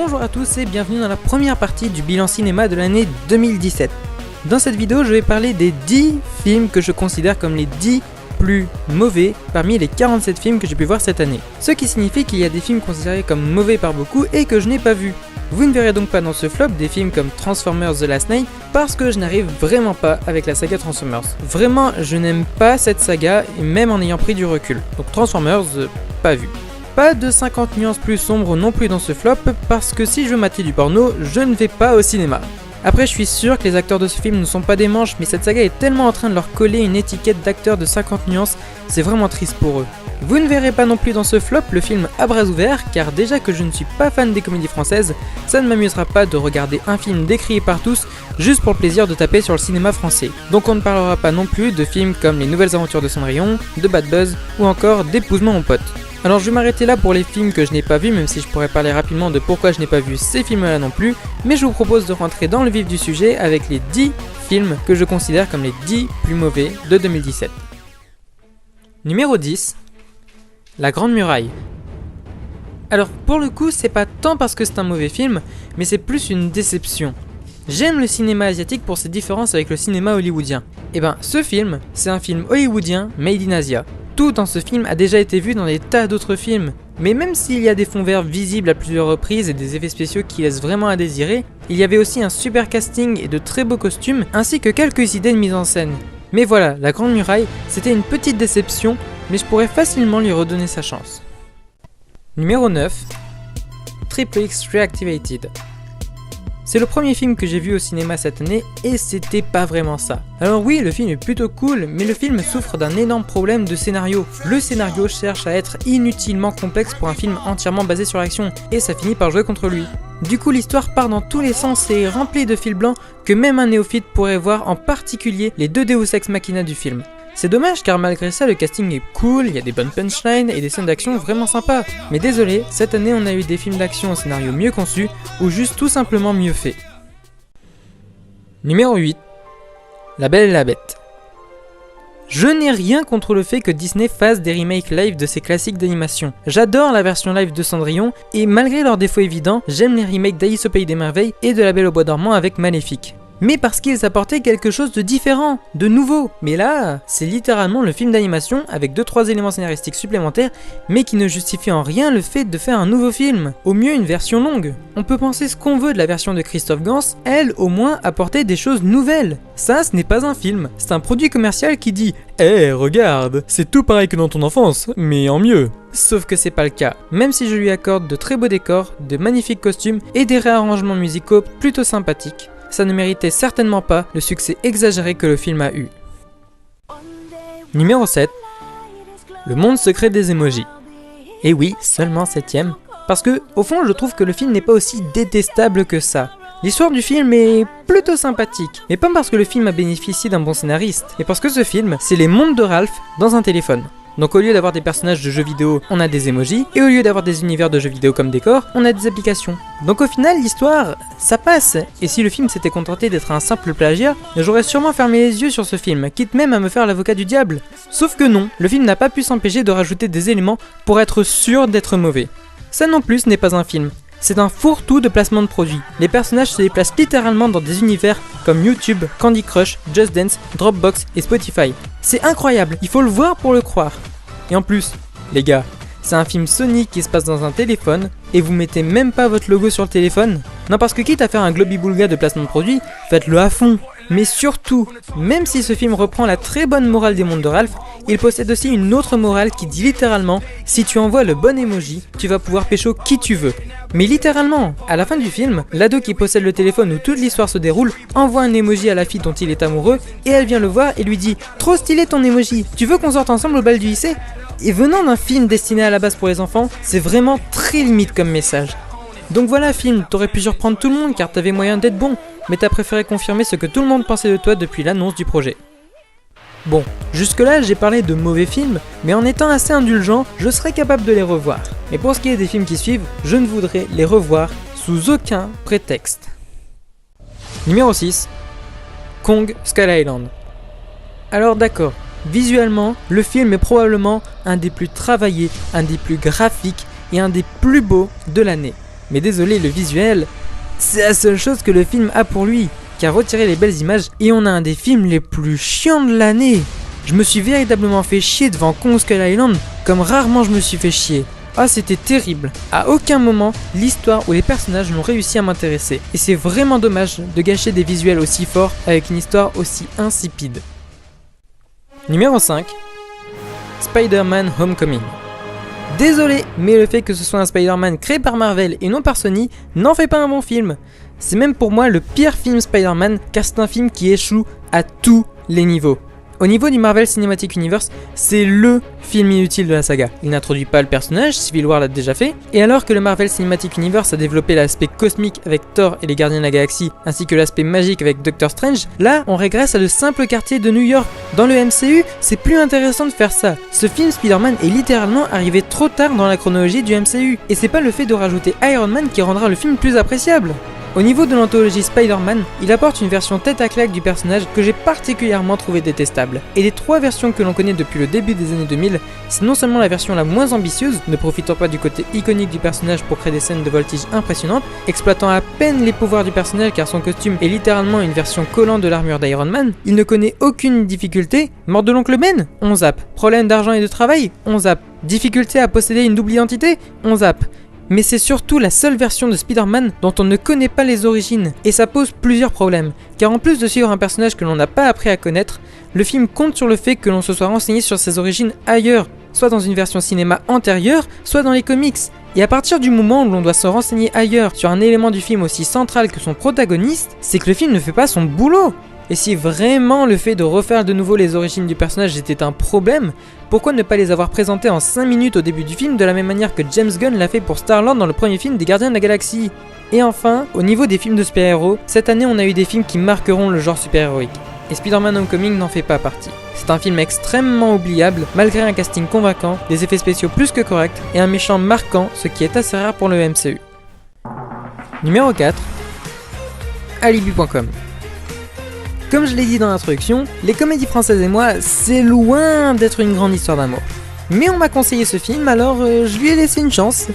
Bonjour à tous et bienvenue dans la première partie du bilan cinéma de l'année 2017. Dans cette vidéo, je vais parler des 10 films que je considère comme les 10 plus mauvais parmi les 47 films que j'ai pu voir cette année. Ce qui signifie qu'il y a des films considérés comme mauvais par beaucoup et que je n'ai pas vus. Vous ne verrez donc pas dans ce flop des films comme Transformers The Last Knight parce que je n'arrive vraiment pas avec la saga Transformers. Vraiment, je n'aime pas cette saga et même en ayant pris du recul. Donc Transformers, pas vu. Pas de 50 nuances plus sombres non plus dans ce flop parce que si je veux mater du porno, je ne vais pas au cinéma. Après, je suis sûr que les acteurs de ce film ne sont pas des manches, mais cette saga est tellement en train de leur coller une étiquette d'acteurs de 50 nuances, c'est vraiment triste pour eux. Vous ne verrez pas non plus dans ce flop le film à bras ouverts, car déjà que je ne suis pas fan des comédies françaises, ça ne m'amusera pas de regarder un film décrié par tous juste pour le plaisir de taper sur le cinéma français. Donc on ne parlera pas non plus de films comme Les Nouvelles Aventures de Cendrillon, de Bad Buzz ou encore d'Épouse-moi mon pote. Alors je vais m'arrêter là pour les films que je n'ai pas vus, même si je pourrais parler rapidement de pourquoi je n'ai pas vu ces films-là non plus, mais je vous propose de rentrer dans le vif du sujet avec les 10 films que je considère comme les 10 plus mauvais de 2017. Numéro 10. La Grande Muraille. Alors pour le coup, c'est pas tant parce que c'est un mauvais film, mais c'est plus une déception. J'aime le cinéma asiatique pour ses différences avec le cinéma hollywoodien. Et ben ce film, c'est un film hollywoodien made in Asia. Tout dans ce film a déjà été vu dans des tas d'autres films. Mais même s'il y a des fonds verts visibles à plusieurs reprises et des effets spéciaux qui laissent vraiment à désirer, il y avait aussi un super casting et de très beaux costumes, ainsi que quelques idées de mise en scène. Mais voilà, La Grande Muraille, c'était une petite déception, mais je pourrais facilement lui redonner sa chance. Numéro 9. Triple X Reactivated. C'est le premier film que j'ai vu au cinéma cette année et c'était pas vraiment ça. Alors oui, le film est plutôt cool, mais le film souffre d'un énorme problème de scénario. Le scénario cherche à être inutilement complexe pour un film entièrement basé sur l'action, et ça finit par jouer contre lui. Du coup, l'histoire part dans tous les sens et est remplie de fils blancs que même un néophyte pourrait voir, en particulier les deux Deus Ex Machina du film. C'est dommage car malgré ça le casting est cool, il y a des bonnes punchlines et des scènes d'action vraiment sympas. Mais désolé, cette année on a eu des films d'action au scénario mieux conçu ou juste tout simplement mieux fait. Numéro 8. La Belle et la Bête. Je n'ai rien contre le fait que Disney fasse des remakes live de ses classiques d'animation. J'adore la version live de Cendrillon et malgré leurs défauts évidents, j'aime les remakes d'Alice au Pays des Merveilles et de La Belle au Bois dormant avec Maléfique. Mais parce qu'ils apportaient quelque chose de différent, de nouveau. Mais là, c'est littéralement le film d'animation avec 2-3 éléments scénaristiques supplémentaires, mais qui ne justifient en rien le fait de faire un nouveau film. Au mieux une version longue. On peut penser ce qu'on veut de la version de Christophe Gans, elle au moins apportait des choses nouvelles. Ça, ce n'est pas un film, c'est un produit commercial qui dit « Eh, regarde, c'est tout pareil que dans ton enfance, mais en mieux ». Sauf que c'est pas le cas, même si je lui accorde de très beaux décors, de magnifiques costumes et des réarrangements musicaux plutôt sympathiques. Ça ne méritait certainement pas le succès exagéré que le film a eu. Numéro 7. Le monde secret des emojis. Et oui, seulement 7ème. Parce que, au fond, je trouve que le film n'est pas aussi détestable que ça. L'histoire du film est plutôt sympathique, mais pas parce que le film a bénéficié d'un bon scénariste, mais parce que ce film, c'est les mondes de Ralph dans un téléphone. Donc au lieu d'avoir des personnages de jeux vidéo, on a des emojis, et au lieu d'avoir des univers de jeux vidéo comme décor, on a des applications. Donc au final, l'histoire, ça passe. Et si le film s'était contenté d'être un simple plagiat, j'aurais sûrement fermé les yeux sur ce film, quitte même à me faire l'avocat du diable. Sauf que non, le film n'a pas pu s'empêcher de rajouter des éléments pour être sûr d'être mauvais. Ça non plus, ce n'est pas un film. C'est un fourre-tout de placement de produits. Les personnages se déplacent littéralement dans des univers comme YouTube, Candy Crush, Just Dance, Dropbox et Spotify. C'est incroyable, il faut le voir pour le croire. Et en plus, les gars, c'est un film Sony qui se passe dans un téléphone et vous mettez même pas votre logo sur le téléphone. Non, parce que quitte à faire un globi-boulga de placement de produits, faites-le à fond. Mais surtout, même si ce film reprend la très bonne morale des mondes de Ralph, il possède aussi une autre morale qui dit littéralement « Si tu envoies le bon emoji, tu vas pouvoir pécho qui tu veux ». Mais littéralement, à la fin du film, l'ado qui possède le téléphone où toute l'histoire se déroule envoie un emoji à la fille dont il est amoureux et elle vient le voir et lui dit « Trop stylé ton emoji, tu veux qu'on sorte ensemble au bal du lycée ?» Et venant d'un film destiné à la base pour les enfants, c'est vraiment très limite comme message. Donc voilà film, t'aurais pu surprendre tout le monde car t'avais moyen d'être bon, mais t'as préféré confirmer ce que tout le monde pensait de toi depuis l'annonce du projet. Bon, jusque là j'ai parlé de mauvais films, mais en étant assez indulgent, je serais capable de les revoir. Mais pour ce qui est des films qui suivent, je ne voudrais les revoir sous aucun prétexte. Numéro 6. Kong Skull Island. Alors d'accord, visuellement, le film est probablement un des plus travaillés, un des plus graphiques et un des plus beaux de l'année. Mais désolé, le visuel, c'est la seule chose que le film a pour lui, qui a retiré les belles images, et on a un des films les plus chiants de l'année. Je me suis véritablement fait chier devant Kong Skull Island, comme rarement je me suis fait chier. Ah, c'était terrible. À aucun moment, l'histoire ou les personnages n'ont réussi à m'intéresser. Et c'est vraiment dommage de gâcher des visuels aussi forts avec une histoire aussi insipide. Numéro 5. Spider-Man Homecoming. Désolé, mais le fait que ce soit un Spider-Man créé par Marvel et non par Sony n'en fait pas un bon film. C'est même pour moi le pire film Spider-Man, car c'est un film qui échoue à tous les niveaux. Au niveau du Marvel Cinematic Universe, c'est LE film inutile de la saga. Il n'introduit pas le personnage, Civil War l'a déjà fait, et alors que le Marvel Cinematic Universe a développé l'aspect cosmique avec Thor et les Gardiens de la Galaxie, ainsi que l'aspect magique avec Doctor Strange, là on régresse à de simples quartiers de New York. Dans le MCU, c'est plus intéressant de faire ça. Ce film Spider-Man est littéralement arrivé trop tard dans la chronologie du MCU, et c'est pas le fait de rajouter Iron Man qui rendra le film plus appréciable. Au niveau de l'anthologie Spider-Man, il apporte une version tête à claque du personnage que j'ai particulièrement trouvé détestable. Et des 3 versions que l'on connaît depuis le début des années 2000, c'est non seulement la version la moins ambitieuse, ne profitant pas du côté iconique du personnage pour créer des scènes de voltige impressionnantes, exploitant à peine les pouvoirs du personnage car son costume est littéralement une version collante de l'armure d'Iron Man, il ne connaît aucune difficulté. Mort de l'oncle Ben ? On zappe. Problème d'argent et de travail ? On zappe. Difficulté à posséder une double identité ? On zappe. Mais c'est surtout la seule version de Spider-Man dont on ne connaît pas les origines, et ça pose plusieurs problèmes, car en plus de suivre un personnage que l'on n'a pas appris à connaître, le film compte sur le fait que l'on se soit renseigné sur ses origines ailleurs, soit dans une version cinéma antérieure, soit dans les comics. Et à partir du moment où l'on doit se renseigner ailleurs sur un élément du film aussi central que son protagoniste, c'est que le film ne fait pas son boulot. Et si vraiment le fait de refaire de nouveau les origines du personnage était un problème, pourquoi ne pas les avoir présentées en 5 minutes au début du film de la même manière que James Gunn l'a fait pour Star-Lord dans le premier film des Gardiens de la Galaxie ? Et enfin, au niveau des films de super-héros, cette année on a eu des films qui marqueront le genre super-héroïque. Et Spider-Man Homecoming n'en fait pas partie. C'est un film extrêmement oubliable, malgré un casting convaincant, des effets spéciaux plus que corrects et un méchant marquant, ce qui est assez rare pour le MCU. Numéro 4. Alibi.com. Comme je l'ai dit dans l'introduction, les comédies françaises et moi, c'est loin d'être une grande histoire d'amour. Mais on m'a conseillé ce film, alors je lui ai laissé une chance.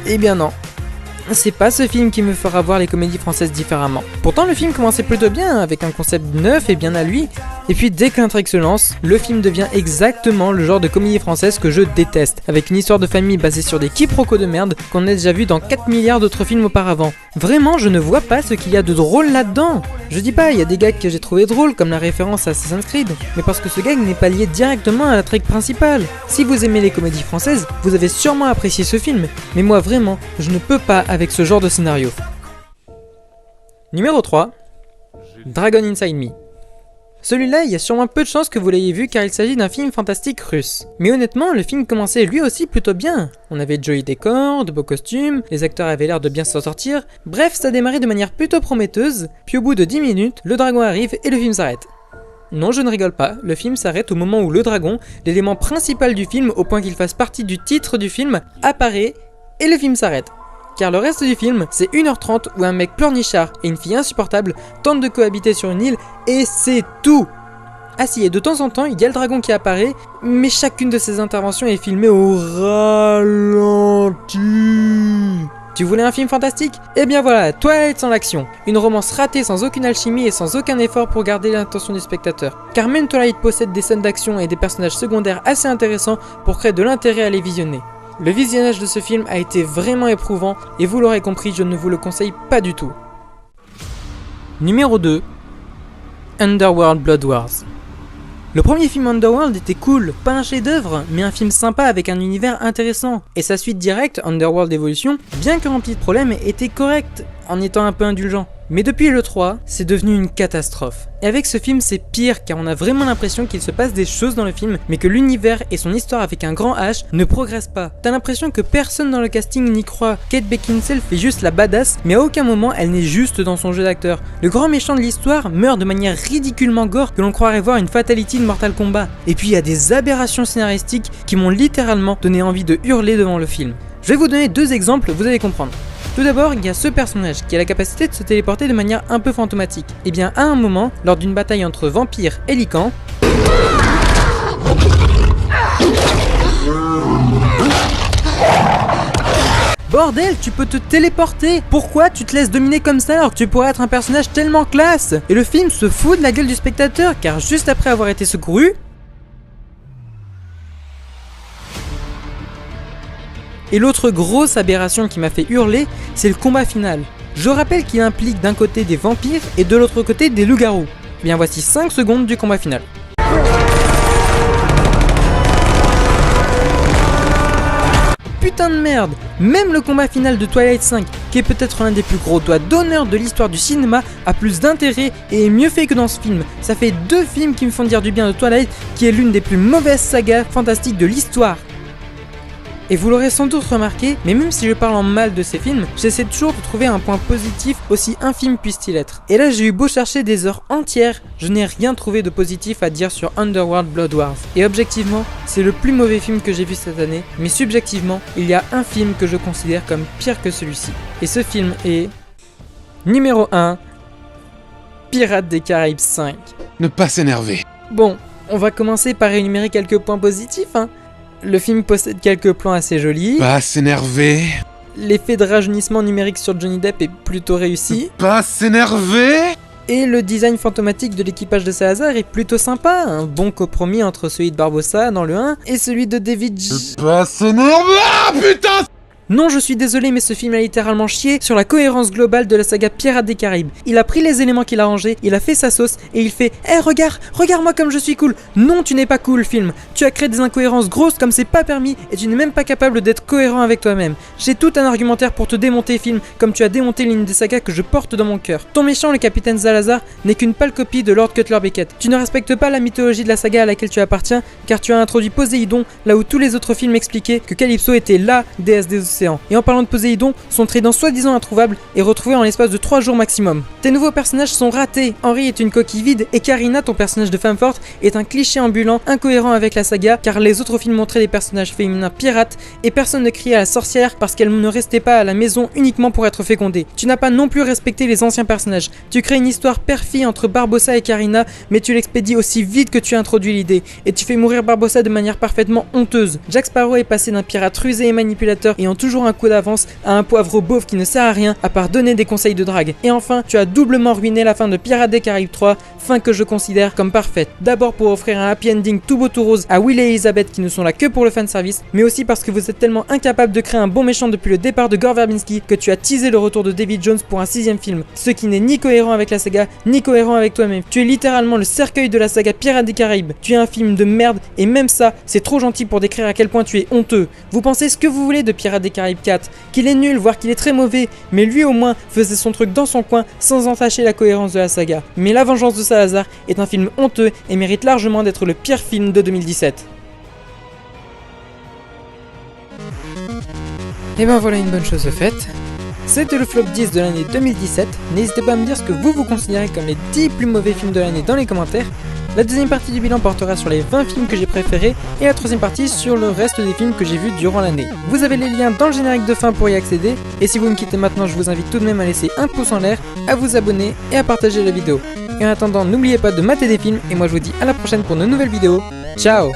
Eh bien non. C'est pas ce film qui me fera voir les comédies françaises différemment. Pourtant le film commençait plutôt bien, avec un concept neuf et bien à lui, et puis dès que l'intrigue se lance, le film devient exactement le genre de comédie française que je déteste, avec une histoire de famille basée sur des quiproquos de merde qu'on a déjà vu dans 4 milliards d'autres films auparavant. Vraiment, je ne vois pas ce qu'il y a de drôle là-dedans. Je dis pas, il y a des gags que j'ai trouvé drôles, comme la référence à Assassin's Creed, mais parce que ce gag n'est pas lié directement à l'intrigue principale. Si vous aimez les comédies françaises, vous avez sûrement apprécié ce film, mais moi vraiment, je ne peux pas avec ce genre de scénario. Numéro 3. Dragon Inside Me. Celui-là, il y a sûrement peu de chances que vous l'ayez vu car il s'agit d'un film fantastique russe. Mais honnêtement, le film commençait lui aussi plutôt bien. On avait de jolis décors, de beaux costumes, les acteurs avaient l'air de bien s'en sortir. Bref, ça démarrait de manière plutôt prometteuse, puis au bout de 10 minutes, le dragon arrive et le film s'arrête. Non, je ne rigole pas, le film s'arrête au moment où le dragon, l'élément principal du film au point qu'il fasse partie du titre du film, apparaît et le film s'arrête. Car le reste du film, c'est 1h30 où un mec pleurnichard et une fille insupportable tentent de cohabiter sur une île et c'est tout. Ah si, et de temps en temps, il y a le dragon qui apparaît, mais chacune de ces interventions est filmée au ralenti. Tu voulais un film fantastique ? Eh bien voilà, Twilight sans l'action. Une romance ratée sans aucune alchimie et sans aucun effort pour garder l'attention du spectateur. Car même Twilight possède des scènes d'action et des personnages secondaires assez intéressants pour créer de l'intérêt à les visionner. Le visionnage de ce film a été vraiment éprouvant et vous l'aurez compris, je ne vous le conseille pas du tout. Numéro 2. Underworld Blood Wars. Le premier film Underworld était cool, pas un chef-d'œuvre, mais un film sympa avec un univers intéressant. Et sa suite directe, Underworld Evolution, bien que remplie de problèmes, était correcte, en étant un peu indulgent. Mais depuis le 3, c'est devenu une catastrophe. Et avec ce film, c'est pire car on a vraiment l'impression qu'il se passe des choses dans le film, mais que l'univers et son histoire avec un grand H ne progressent pas. T'as l'impression que personne dans le casting n'y croit. Kate Beckinsale fait juste la badass, mais à aucun moment elle n'est juste dans son jeu d'acteur. Le grand méchant de l'histoire meurt de manière ridiculement gore que l'on croirait voir une fatality de Mortal Kombat. Et puis il y a des aberrations scénaristiques qui m'ont littéralement donné envie de hurler devant le film. Je vais vous donner 2 exemples, vous allez comprendre. Tout d'abord, il y a ce personnage qui a la capacité de se téléporter de manière un peu fantomatique. Et bien à un moment, lors d'une bataille entre vampires et lycans, bordel, tu peux te téléporter. Pourquoi tu te laisses dominer comme ça alors que tu pourrais être un personnage tellement classe? Et le film se fout de la gueule du spectateur car juste après avoir été secouru, et l'autre grosse aberration qui m'a fait hurler, c'est le combat final. Je rappelle qu'il implique d'un côté des vampires et de l'autre côté des loups-garous. Bien voici 5 secondes du combat final. Putain de merde! Même le combat final de Twilight 5, qui est peut-être l'un des plus gros doigts d'honneur de l'histoire du cinéma, a plus d'intérêt et est mieux fait que dans ce film. Ça fait 2 films qui me font dire du bien de Twilight, qui est l'une des plus mauvaises sagas fantastiques de l'histoire. Et vous l'aurez sans doute remarqué, mais même si je parle en mal de ces films, j'essaie toujours de trouver un point positif, aussi infime puisse-t-il être. Et là j'ai eu beau chercher des heures entières, je n'ai rien trouvé de positif à dire sur Underworld Blood Wars. Et objectivement, c'est le plus mauvais film que j'ai vu cette année, mais subjectivement, il y a un film que je considère comme pire que celui-ci. Et ce film est... Numéro 1, Pirates des Caraïbes 5. Ne pas s'énerver. Bon, on va commencer par énumérer quelques points positifs, hein. Le film possède quelques plans assez jolis. Pas s'énerver. L'effet de rajeunissement numérique sur Johnny Depp est plutôt réussi. Pas s'énerver. Et le design fantomatique de l'équipage de Salazar est plutôt sympa. Un bon compromis entre celui de Barbossa dans le 1 et celui de David Pas s'énerver. Ah putain. Non, je suis désolé, mais ce film a littéralement chié sur la cohérence globale de la saga Pirates des Caraïbes. Il a pris les éléments qu'il a rangés, il a fait sa sauce, et il fait « Eh, regarde-moi comme je suis cool !» Non, tu n'es pas cool, film. Tu as créé des incohérences grosses comme c'est pas permis, et tu n'es même pas capable d'être cohérent avec toi-même. J'ai tout un argumentaire pour te démonter, film, comme tu as démonté l'une des sagas que je porte dans mon cœur. Ton méchant, le capitaine Salazar, n'est qu'une pâle copie de Lord Cutler Beckett. Tu ne respectes pas la mythologie de la saga à laquelle tu appartiens, car tu as introduit Poséidon, là où tous les autres films expliquaient que Calypso était LA déesse des océans. Et en parlant de Poséidon, son trident soi-disant introuvable est retrouvé en l'espace de 3 jours maximum. Tes nouveaux personnages sont ratés. Henry est une coquille vide et Karina, ton personnage de femme forte, est un cliché ambulant incohérent avec la saga car les autres films montraient des personnages féminins pirates et personne ne criait à la sorcière parce qu'elle ne restait pas à la maison uniquement pour être fécondée. Tu n'as pas non plus respecté les anciens personnages. Tu crées une histoire père-fille entre Barbossa et Karina, mais tu l'expédies aussi vite que tu as introduit l'idée et tu fais mourir Barbossa de manière parfaitement honteuse. Jack Sparrow est passé d'un pirate rusé et manipulateur ayant toujours un coup d'avance à un poivre beauf qui ne sert à rien à part donner des conseils de drague. Et enfin, tu as doublement ruiné la fin de Pirates des Caraïbes 3, fin que je considère comme parfaite. D'abord pour offrir un happy ending tout beau tout rose à Will et Elizabeth qui ne sont là que pour le fanservice, mais aussi parce que vous êtes tellement incapable de créer un bon méchant depuis le départ de Gore Verbinski que tu as teasé le retour de David Jones pour un 6ème film, ce qui n'est ni cohérent avec la saga, ni cohérent avec toi-même. Tu es littéralement le cercueil de la saga Pirates des Caraïbes. Tu es un film de merde et même ça, c'est trop gentil pour décrire à quel point tu es honteux. Vous pensez ce que vous voulez de Pirates des Caraïbes 4, qu'il est nul, voire qu'il est très mauvais, mais lui au moins faisait son truc dans son coin sans entacher la cohérence de la saga. Mais La Vengeance de Salazar est un film honteux et mérite largement d'être le pire film de 2017. Et ben voilà une bonne chose faite. C'était le flop 10 de l'année 2017. N'hésitez pas à me dire ce que vous considérez comme les 10 plus mauvais films de l'année dans les commentaires. La deuxième partie du bilan portera sur les 20 films que j'ai préférés et la troisième partie sur le reste des films que j'ai vus durant l'année. Vous avez les liens dans le générique de fin pour y accéder, et si vous me quittez maintenant, je vous invite tout de même à laisser un pouce en l'air, à vous abonner et à partager la vidéo. Et en attendant, n'oubliez pas de mater des films, et moi je vous dis à la prochaine pour de nouvelles vidéos. Ciao!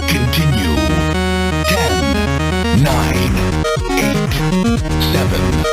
Continue. 10, 9, 8, 7,